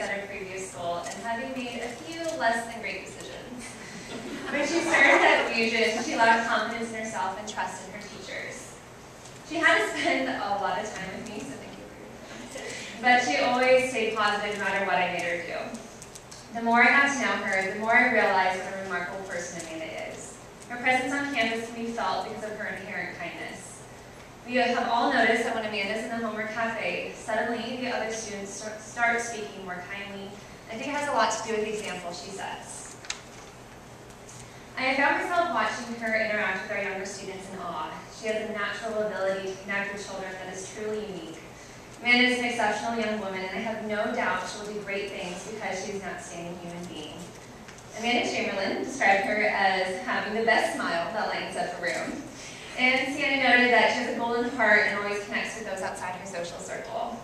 at her previous school and having made a few less than great decisions. When she started at Fusion, she lacked confidence in herself and trust in her teachers. She had to spend a lot of time with me, so thank you for your time. But she always stayed positive no matter what I made her do. The more I got to know her, the more I realized what a remarkable person Amanda is. Her presence on campus can be felt because of her inherent kindness. We have all noticed that when Amanda's in the homework cafe, suddenly the other students start speaking more kindly. I think it has a lot to do with the example she sets. I have found myself watching her interact with our younger students in awe. She has a natural ability to connect with children that is truly unique. Amanda is an exceptional young woman, and I have no doubt she will do great things because she is an outstanding human being. Amanda Chamberlain described her as having the best smile that lights up the room. And Sienna noted that she has a golden heart and always connects with those outside her social circle.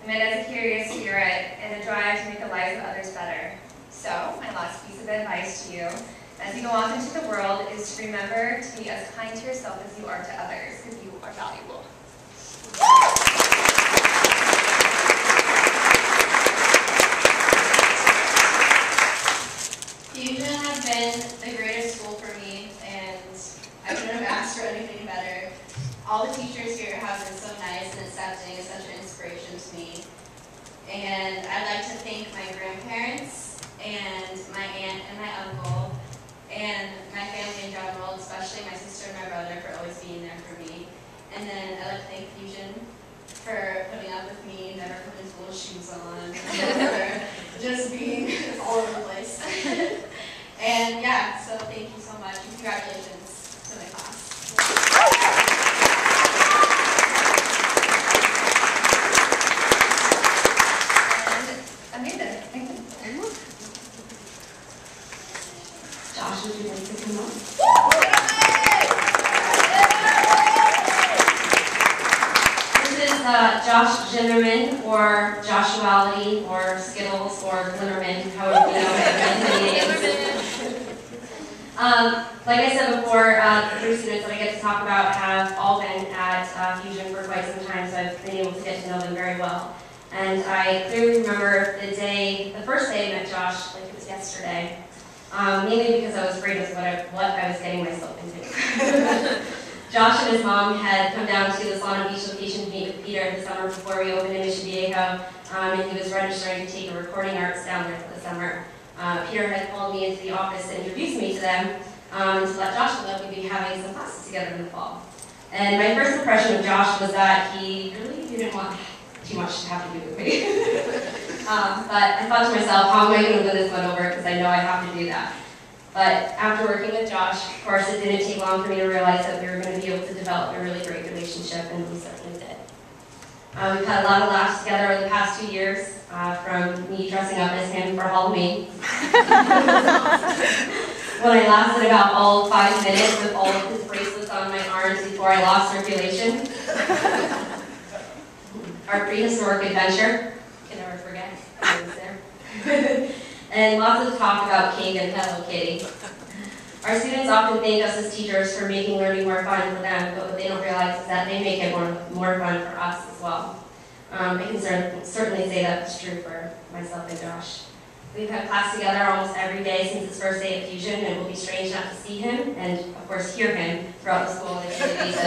Amanda has a curious spirit and a drive to make the lives of others better. So, my last piece of advice to you as you go off into the world is to remember to be as kind to yourself as you are to others, because you are valuable. Fusion has been the greatest school for me, and I couldn't have asked for anything better. All the teachers here have been so nice and accepting, and such an inspiration to me. And I'd like to thank my grandparents, and my aunt and my uncle, and my family in general, especially my sister and my brother, for always being there for me. And then I'd like to thank Fusion for putting up with me, never putting school shoes on, or just being all over the place. And yeah, so thank you so much, and congratulations to my class. And Amanda. Josh, would you like to come up? This is Josh Ginnerman, or Joshuality, or Skittles, or Glimmerman, however you know it. Like I said before, the three students that I get to talk about have all been at Fusion for quite some time, so I've been able to get to know them very well. And I clearly remember the first day I met Josh, like it was yesterday. Mainly because I was afraid of what I was getting myself into. Josh and his mom had come down to the Solana Beach location to meet with Peter the summer before we opened in Mission Viejo, and he was registering to take a recording arts down there for the summer. Peter had called me into the office to introduce me to them, and to let Josh know that we'd be having some classes together in the fall. And my first impression of Josh was that he really didn't want too much to have to do with me. But I thought to myself, how am I going to win this one over, because I know I have to do that. But after working with Josh, of course, it didn't take long for me to realize that we were going to be able to develop a really great relationship, and we certainly did. We've had a lot of laughs together over the past 2 years, from me dressing up as him for Halloween. When I lasted about all 5 minutes with all of his bracelets on my arms before I lost circulation. Our prehistoric adventure. Can never forget. I was there. And lots of talk about cake and Hello Kitty. Our students often thank us as teachers for making learning more fun for them, but what they don't realize is that they make it more fun for us as well. I can certainly say that's true for myself and Josh. We've had class together almost every day since his first day at Fusion, and it will be strange not to see him and, of course, hear him throughout the school on a daily basis.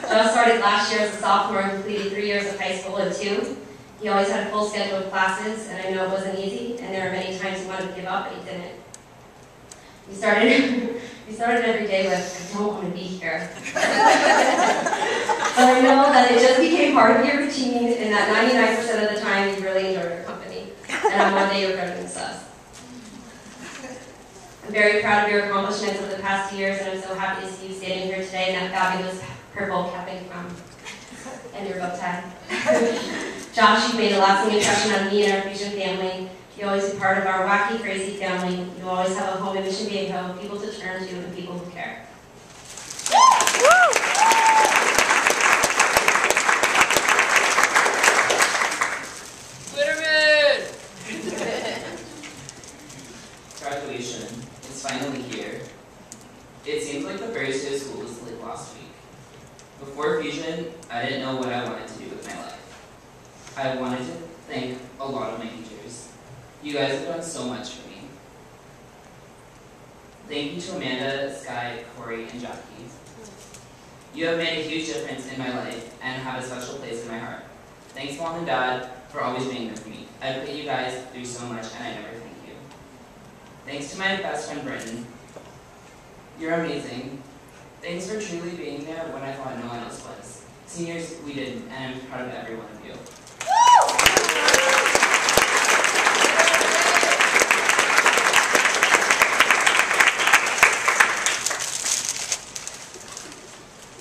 Josh started last year as a sophomore and completed 3 years of high school in 2. He always had a full schedule of classes, and I know it wasn't easy, and there were many times he wanted to give up, but he didn't. We started every day with, I don't want to be here. But I know that it just became part of your routine, and that 99% of the time you really enjoyed your company. And on one day you're better than us. I'm very proud of your accomplishments over the past 2 years, and I'm so happy to see you standing here today in that fabulous purple cap and your bow tie. Josh, you've made a lasting impression on me and our Fusion family. You always be part of our wacky, crazy family. You always have a home in Mission Viejo, people to turn to, and people who care. Graduation is finally here. It seems like the first day of school was like last week. Before Fusion, I didn't know what I wanted to do with my life. I wanted to thank a lot of my teachers. You guys have done so much for me. Thank you to Amanda, Sky, Corey, and Jackie. You have made a huge difference in my life and have a special place in my heart. Thanks, Mom and Dad, for always being there for me. I put you guys through so much, and I never thank you. Thanks to my best friend, Britton. You're amazing. Thanks for truly being there when I thought no one else was. Seniors, we did, and I'm proud of every one of you.